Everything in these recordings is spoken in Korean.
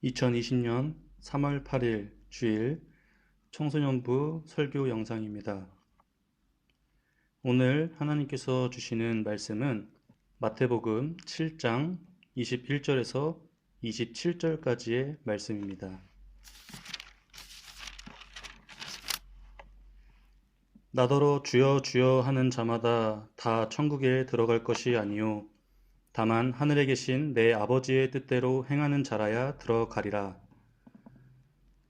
2020년 3월 8일 주일 청소년부 설교 영상입니다. 오늘 하나님께서 주시는 말씀은 마태복음 7장 21절에서 27절까지의 말씀입니다. 나더러 주여 주여 하는 자마다 다 천국에 들어갈 것이 아니요 다만 하늘에 계신 내 아버지의 뜻대로 행하는 자라야 들어가리라.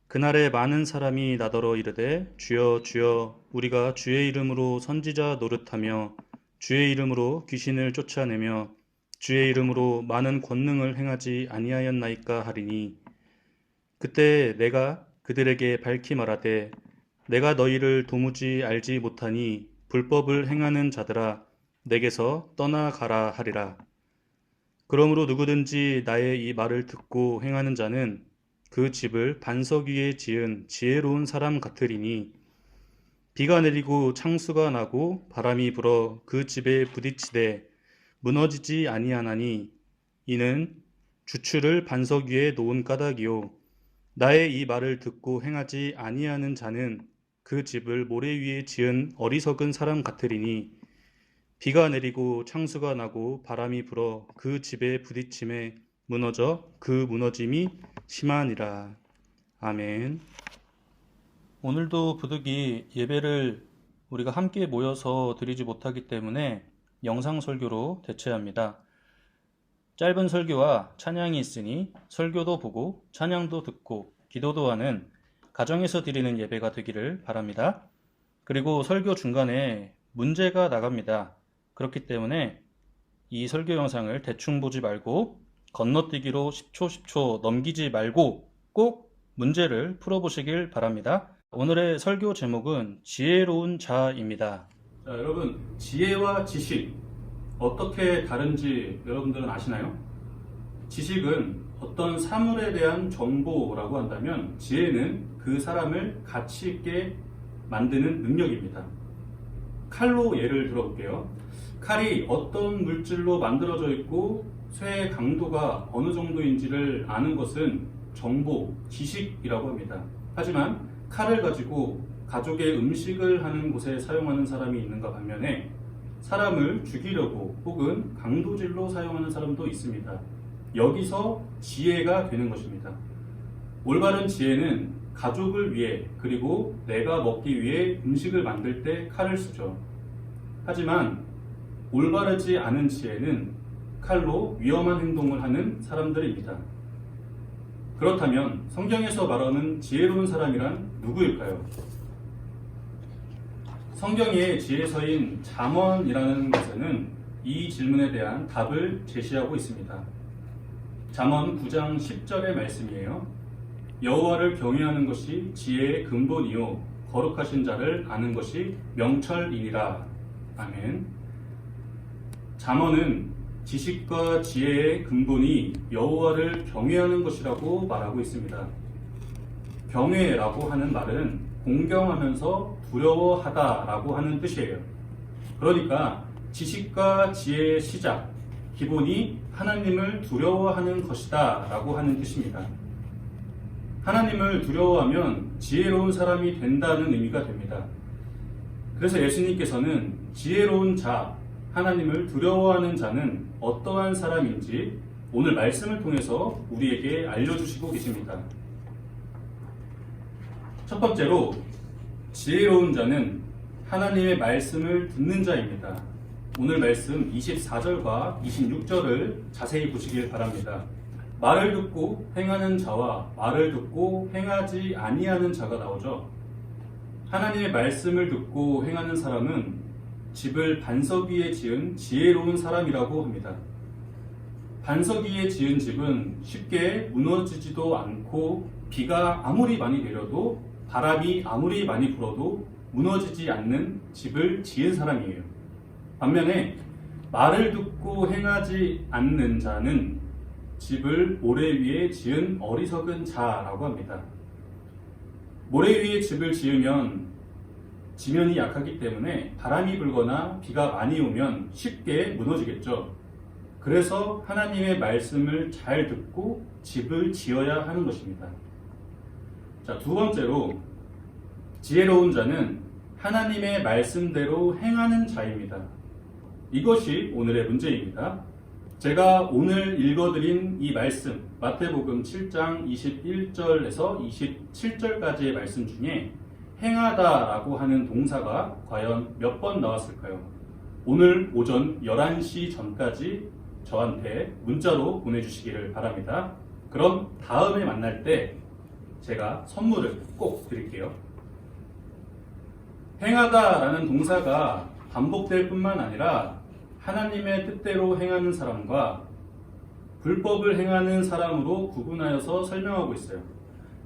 그날에 많은 사람이 나더러 이르되 주여 주여 우리가 주의 이름으로 선지자 노릇하며 주의 이름으로 귀신을 쫓아내며 주의 이름으로 많은 권능을 행하지 아니하였나이까 하리니 그때 내가 그들에게 밝히 말하되 내가 너희를 도무지 알지 못하니 불법을 행하는 자들아 내게서 떠나가라 하리라. 그러므로 누구든지 나의 이 말을 듣고 행하는 자는 그 집을 반석 위에 지은 지혜로운 사람 같으리니 비가 내리고 창수가 나고 바람이 불어 그 집에 부딪히되 무너지지 아니하나니 이는 주추를 반석 위에 놓은 까닭이요 나의 이 말을 듣고 행하지 아니하는 자는 그 집을 모래 위에 지은 어리석은 사람 같으리니 비가 내리고 창수가 나고 바람이 불어 그 집에 부딪힘에 무너져 그 무너짐이 심하니라. 아멘. 오늘도 부득이 예배를 우리가 함께 모여서 드리지 못하기 때문에 영상 설교로 대체합니다. 짧은 설교와 찬양이 있으니 설교도 보고 찬양도 듣고 기도도 하는 가정에서 드리는 예배가 되기를 바랍니다. 그리고 설교 중간에 문제가 나갑니다. 그렇기 때문에 이 설교 영상을 대충 보지 말고 건너뛰기로 10초 10초 넘기지 말고 꼭 문제를 풀어보시길 바랍니다. 오늘의 설교 제목은 지혜로운 자입니다. 자, 여러분 지혜와 지식 어떻게 다른지 여러분들은 아시나요? 지식은 어떤 사물에 대한 정보라고 한다면 지혜는 그 사람을 가치 있게 만드는 능력입니다. 칼로 예를 들어볼게요. 칼이 어떤 물질로 만들어져 있고 쇠의 강도가 어느 정도인지를 아는 것은 정보, 지식이라고 합니다. 하지만 칼을 가지고 가족의 음식을 하는 곳에 사용하는 사람이 있는가 반면에 사람을 죽이려고 혹은 강도질로 사용하는 사람도 있습니다. 여기서 지혜가 되는 것입니다. 올바른 지혜는 가족을 위해 그리고 내가 먹기 위해 음식을 만들 때 칼을 쓰죠. 하지만 올바르지 않은 지혜는 칼로 위험한 행동을 하는 사람들입니다. 그렇다면 성경에서 말하는 지혜로운 사람이란 누구일까요? 성경의 지혜서인 잠언이라는 것에는 이 질문에 대한 답을 제시하고 있습니다. 잠언 9장 10절의 말씀이에요. 여호와를 경외하는 것이 지혜의 근본이요 거룩하신 자를 아는 것이 명철이니라. 아멘. 잠언은 지식과 지혜의 근본이 여호와를 경외하는 것이라고 말하고 있습니다. 경외라고 하는 말은 공경하면서 두려워하다라고 하는 뜻이에요. 그러니까 지식과 지혜의 시작, 기본이 하나님을 두려워하는 것이다 라고 하는 뜻입니다. 하나님을 두려워하면 지혜로운 사람이 된다는 의미가 됩니다. 그래서 예수님께서는 지혜로운 자, 하나님을 두려워하는 자는 어떠한 사람인지 오늘 말씀을 통해서 우리에게 알려주시고 계십니다. 첫 번째로 지혜로운 자는 하나님의 말씀을 듣는 자입니다. 오늘 말씀 24절과 26절을 자세히 보시길 바랍니다. 말을 듣고 행하는 자와 말을 듣고 행하지 아니하는 자가 나오죠. 하나님의 말씀을 듣고 행하는 사람은 집을 반석 위에 지은 지혜로운 사람이라고 합니다. 반석 위에 지은 집은 쉽게 무너지지도 않고 비가 아무리 많이 내려도 바람이 아무리 많이 불어도 무너지지 않는 집을 지은 사람이에요. 반면에 말을 듣고 행하지 않는 자는 집을 모래 위에 지은 어리석은 자라고 합니다. 모래 위에 집을 지으면 지면이 약하기 때문에 바람이 불거나 비가 많이 오면 쉽게 무너지겠죠. 그래서 하나님의 말씀을 잘 듣고 집을 지어야 하는 것입니다. 자, 두 번째로 지혜로운 자는 하나님의 말씀대로 행하는 자입니다. 이것이 오늘의 문제입니다. 제가 오늘 읽어드린 이 말씀, 마태복음 7장 21절에서 27절까지의 말씀 중에 행하다라고 하는 동사가 과연 몇 번 나왔을까요? 오늘 오전 11시 전까지 저한테 문자로 보내주시기를 바랍니다. 그럼 다음에 만날 때 제가 선물을 꼭 드릴게요. 행하다라는 동사가 반복될 뿐만 아니라 하나님의 뜻대로 행하는 사람과 불법을 행하는 사람으로 구분하여서 설명하고 있어요.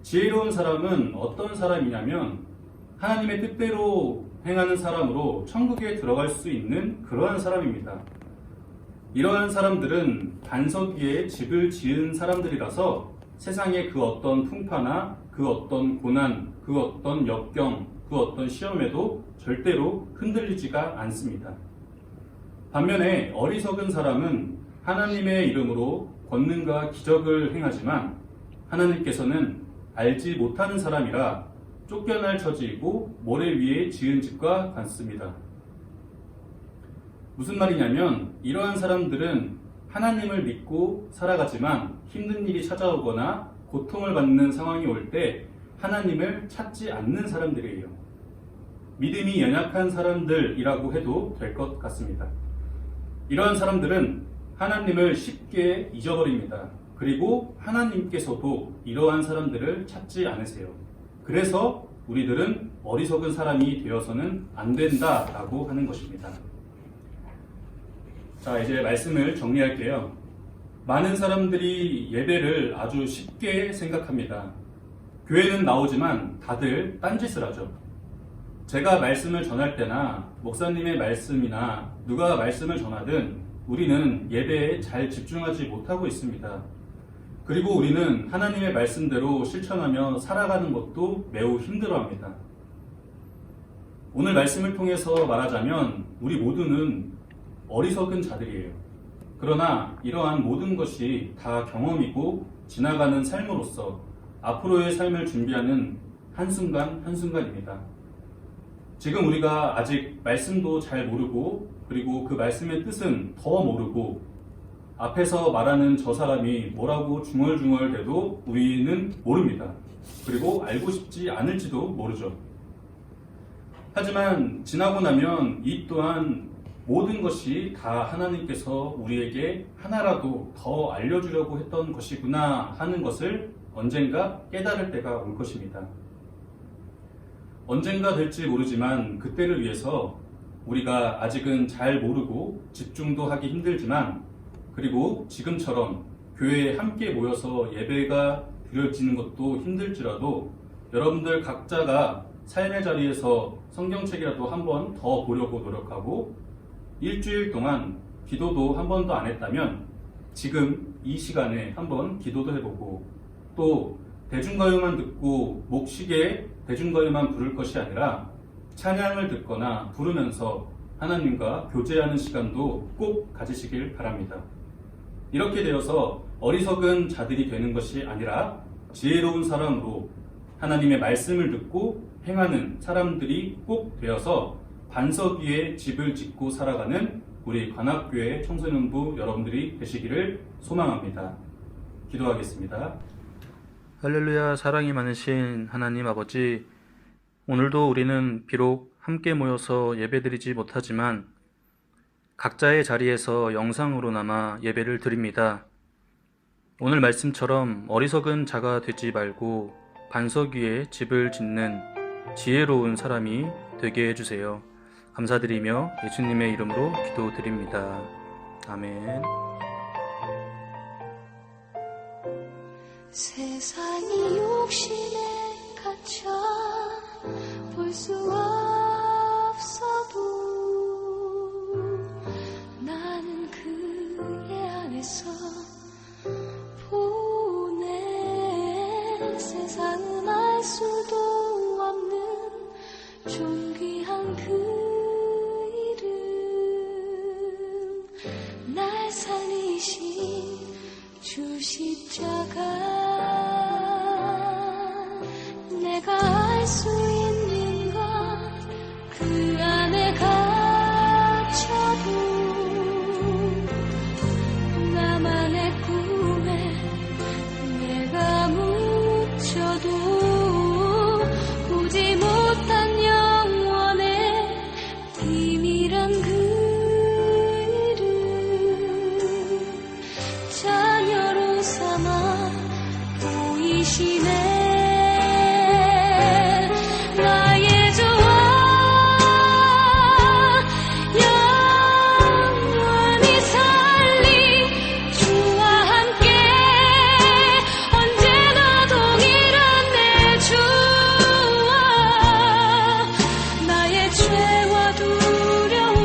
지혜로운 사람은 어떤 사람이냐면 하나님의 뜻대로 행하는 사람으로 천국에 들어갈 수 있는 그러한 사람입니다. 이러한 사람들은 반석 위에 집을 지은 사람들이라서 세상의 그 어떤 풍파나 그 어떤 고난, 그 어떤 역경, 그 어떤 시험에도 절대로 흔들리지가 않습니다. 반면에 어리석은 사람은 하나님의 이름으로 권능과 기적을 행하지만 하나님께서는 알지 못하는 사람이라 쫓겨날 처지이고 모래 위에 지은 집과 같습니다. 무슨 말이냐면 이러한 사람들은 하나님을 믿고 살아가지만 힘든 일이 찾아오거나 고통을 받는 상황이 올 때 하나님을 찾지 않는 사람들이에요. 믿음이 연약한 사람들이라고 해도 될 것 같습니다. 이러한 사람들은 하나님을 쉽게 잊어버립니다. 그리고 하나님께서도 이러한 사람들을 찾지 않으세요. 그래서 우리들은 어리석은 사람이 되어서는 안 된다라고 하는 것입니다. 자, 이제 말씀을 정리할게요. 많은 사람들이 예배를 아주 쉽게 생각합니다. 교회는 나오지만 다들 딴짓을 하죠. 제가 말씀을 전할 때나 목사님의 말씀이나 누가 말씀을 전하든 우리는 예배에 잘 집중하지 못하고 있습니다. 그리고 우리는 하나님의 말씀대로 실천하며 살아가는 것도 매우 힘들어합니다. 오늘 말씀을 통해서 말하자면 우리 모두는 어리석은 자들이에요. 그러나 이러한 모든 것이 다 경험이고 지나가는 삶으로서 앞으로의 삶을 준비하는 한순간 한순간입니다. 지금 우리가 아직 말씀도 잘 모르고 그리고 그 말씀의 뜻은 더 모르고 앞에서 말하는 저 사람이 뭐라고 중얼중얼대도 우리는 모릅니다. 그리고 알고 싶지 않을지도 모르죠. 하지만 지나고 나면 이 또한 모든 것이 다 하나님께서 우리에게 하나라도 더 알려주려고 했던 것이구나 하는 것을 언젠가 깨달을 때가 올 것입니다. 언젠가 될지 모르지만 그때를 위해서 우리가 아직은 잘 모르고 집중도 하기 힘들지만 그리고 지금처럼 교회에 함께 모여서 예배가 드려지는 것도 힘들지라도 여러분들 각자가 삶의 자리에서 성경책이라도 한 번 더 보려고 노력하고 일주일 동안 기도도 한 번도 안 했다면 지금 이 시간에 한번 기도도 해보고 또 대중가요만 듣고 목시게 대중가요만 부를 것이 아니라 찬양을 듣거나 부르면서 하나님과 교제하는 시간도 꼭 가지시길 바랍니다. 이렇게 되어서 어리석은 자들이 되는 것이 아니라 지혜로운 사람으로 하나님의 말씀을 듣고 행하는 사람들이 꼭 되어서 반석 위에 집을 짓고 살아가는 우리 관악교회 청소년부 여러분들이 되시기를 소망합니다. 기도하겠습니다. 할렐루야. 사랑이 많으신 하나님 아버지, 오늘도 우리는 비록 함께 모여서 예배드리지 못하지만 각자의 자리에서 영상으로나마 예배를 드립니다. 오늘 말씀처럼 어리석은 자가 되지 말고 반석 위에 집을 짓는 지혜로운 사람이 되게 해주세요. 감사드리며 예수님의 이름으로 기도드립니다. 아멘. 세상이 욕심에 갇혀 볼 수 없어도 나는 그의 안에서 보내. 세상은 알 수도 없는 존귀한 그 이름 날 살리 보이신 주 십자가 내가 알 수 있는 것 그 안에 갇혀도 나만의 꿈에 내가 묻혀도 보지 못한 영원의 비밀한 그 이름 자녀로 삼아 보이시네 나의 주와 영원히 살리 주와 함께 언제나 동일한 내 주와 나의 죄와 두려움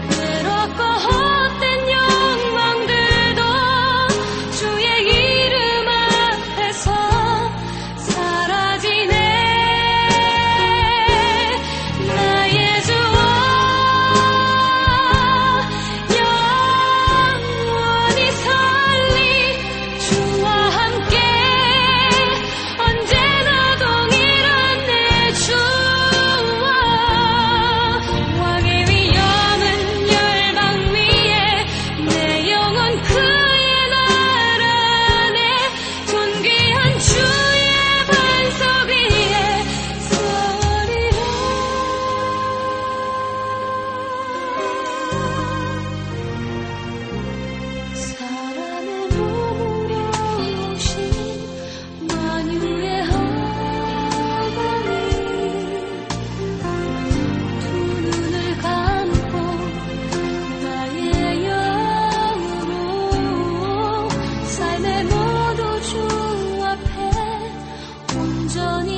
괴롭고 헛된 욕망들도 주의 이름 앞에서 사라지네 나의 주와 영원히 살리 주와 함께 언제나 동일한 내 주와 왕의 위엄은 열방 위에 내 영혼 그의 나라 안에 존귀한 주의 반석 위에 서리라 사랑의 몸으로 오신 만유의 하나님 두 눈을 감고 나의 영으로 삶의 모두 주 앞에 온전히